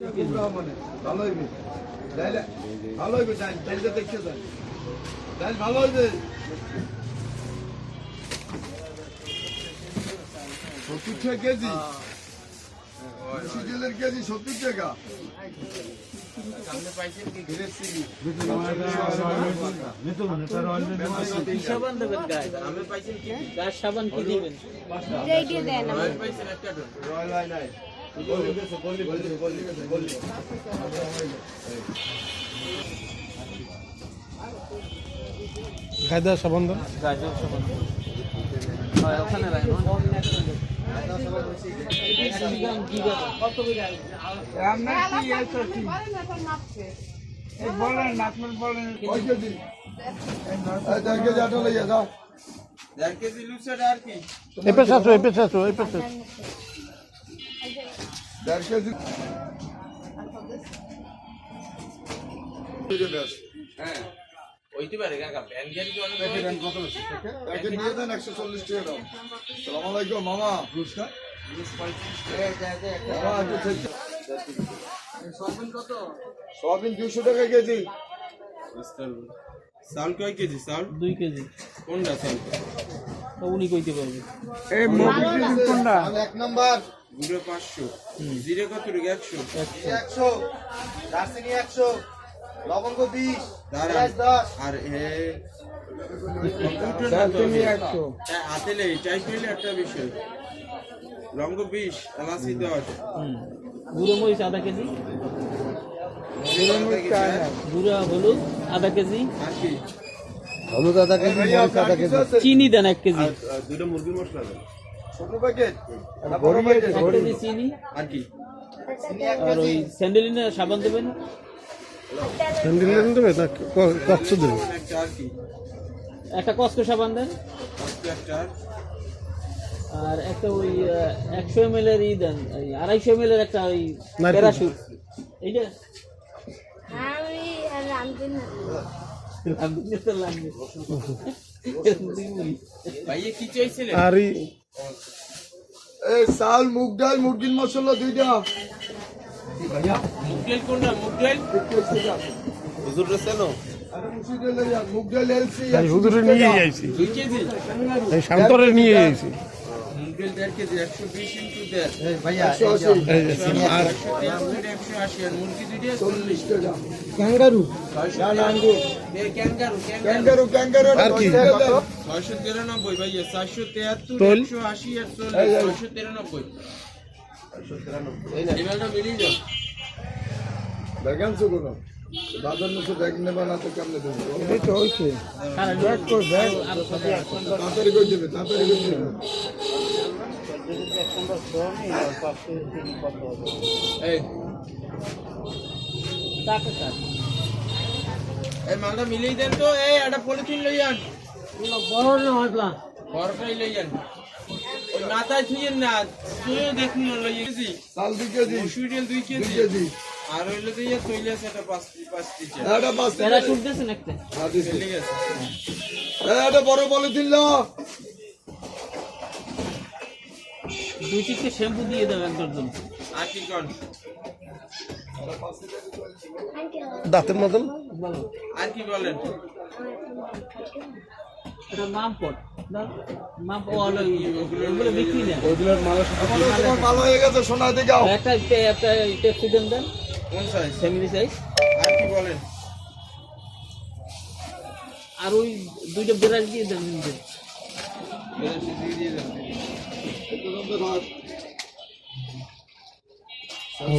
ভালো হইবে ভালো হইবে ডাইলটা দেখতে যান ডাইল ভালো হইবে 70 টাকা কেজি সিজেলের কেজি 70 টাকা সামনে পাইছেন কি গ্রেড সিবি সাবান দেবেন গায় আমি পাইছেন কি গায় সাবান কি দিবেন রেডি দেন আমি পাইছেন একটা রয়্যাল আই নাই কায়দা সাবন্ধ ওখানে হ্যাঁ ওইতে পারে কাকা ব্যান গেল কি অনেক প্যাকেট কত আছে প্যাকেট নিয়ে দেন 140 টাকা দাও আসসালামু আলাইকুম মামা নমস্কার সয়াবিন কত সয়াবিন 200 টাকা কেজি চাল কয় কেজি চাল 2 কেজি কোনটা চাল তো উনি কইতে পারবে এই মুরগি কোনটা এক নাম্বার গুঁড়ো 500 জিরে কত টাকা 100 দারচিনি 100 লবঙ্গ 20 দাঁড়ান 10 আর দারচিনি 100 হাতে লে চাই পেলে একটা বিষয় লঙ্গ 20 এলাচি 10 গুঁড়ো মরিচ আধা কেজি গুঁড়া হলুদ আধা কেজি আর কি হলুদ আধা কেজি মরিচ আধা কেজি চিনি দেন 1 কেজি দুটো মুরগি মশলা দেন ছোট প্যাকেট বড় প্যাকেট 1 কেজি চিনি আর কি আর ওই স্যান্ডেলিনা সাবান দেবেন স্যান্ডেল দেবে না কক্স দেবে একটা আর কি একটা কসকো সাবান দেন একটা আর একটা ওই 100 ml এর ই দেন 250 ml এর একটা ওই নারকেল। প্যারাশুট এইটা আমি রামদিন আপনি তো লাগবে ভাইয়ে কি চাইছিলেন আর এই চাল মুগ ডাল মুরগির মশলা দুইটা মুগডাল কোনটা মুগডাল হুজুর রসেনো মুগ ডাল এলসি হুজুরে নিয়ে আইছি 2 কেজি এই শান্তরে নিয়ে আইছি মুগডাল 1.5 কেজি 120 ইনটু 1.5 ভাইয়া আর 180 আর মুরগি দুইটা 40 টাকা ক্যাঙ্গারু ক্যাঙ্গারু ক্যাঙ্গারু আর কি? 693 ভাইয়া 473 তোল। 180 আর 40 693 এবারটা মিলিয়ে যাও দেখেন তো কোনো বাজার মতো ব্যাগ নেবা না তো কেমনে দেবো এই তো হইছে তাড়াতাড়ি করে দেবে তাড়াতাড়ি করে দেবে এই এই মালটা মিলিয়ে দেন তো এই একটা পলিথিন লই যান বড় না মশলা বরফাই লই যান ওই মাথায় ছুঁয়েন না তুইও দেখুন লই গেছি চাল 2 কেজি মসুর ডাল 2 2 কেজি কেজি আর হইলো দিয়ে তৈলে সেটা 5 পিচে এটা 5 প্যারাশুট দেন একটা চলে গেছে এটা বড় পলিথিন লো 2 চিটকে শ্যাম্পু দিয়ে দাও এক ডজন আর কি কোন দাঁতের মতন আর কি বলেন এটা মাম পট না মাম ওগুলো বিক্রি না ওইগুলোর মালা তোমার ভালো হয়ে গেছে সোনা দিকে যাও একটা টেপসি দেন কোন সাইজ ফ্যামিলি সাইজ আর কি বলেন আর ওই দুইটা ব্রাশ দিয়ে দেন বেশি দিয়ে দেন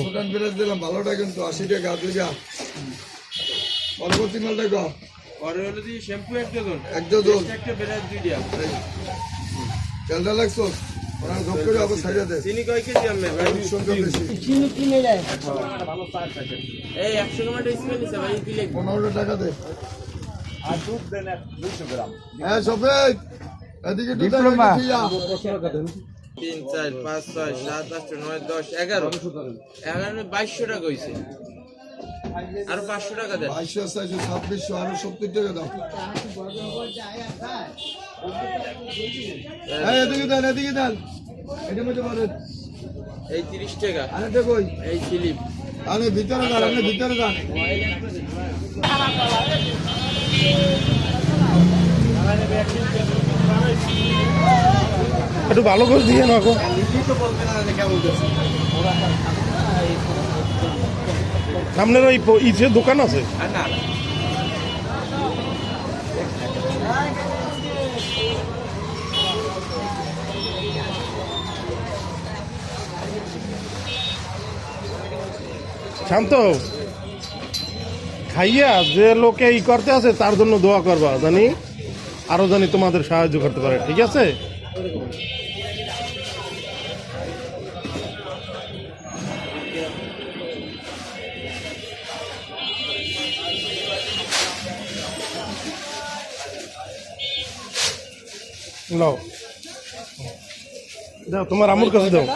সুদান বিরাজ দিলাম ভালোটা কিন্তু 80 টাকা দুইটা পরবর্তী মালটা গো পরে হলো দিয়ে শ্যাম্পু এক ডজন একটা বেরাজ দুইটা তেলটা লাগছো ওরা ধপ করে আবার ছাইড়া দে চিনি কয় কেজি আনবে ভাই সংখ্যা বেশি চিনি কিনে যায় এই 100 গ্রাম স্প্রে নিছে ভাই কি লিখব 15 টাকা দে আর দুধ দেন 200 গ্রাম হ্যাঁ সফেদ এদিকে দুধ ডিপ্লোমা। 3 4 5 6 7 8 9 10 11 11 2200 টাকা হইছে আর 500 টাকা দেন 2200 2600 আরো 70 টাকা দাও এই এদিকে দেন এটা মধ্যে বলেন এই 30 টাকা আরে দেখো এই স্লিপ আরে ভিতরে যান, আপনি ভিতরে যান। একটু ভালো করে দিয়ে না গো। আপনার ওই ইসের দোকান আছে? আর না শান্ত, খাইয়া যে লোকে ই করতে আছে তার জন্য দোয়া করবা, জানি আরো জানি তোমাদের সাহায্য করতে পারে, ঠিক আছে? নাও, দাও তোমার আমুর কাছে দাও।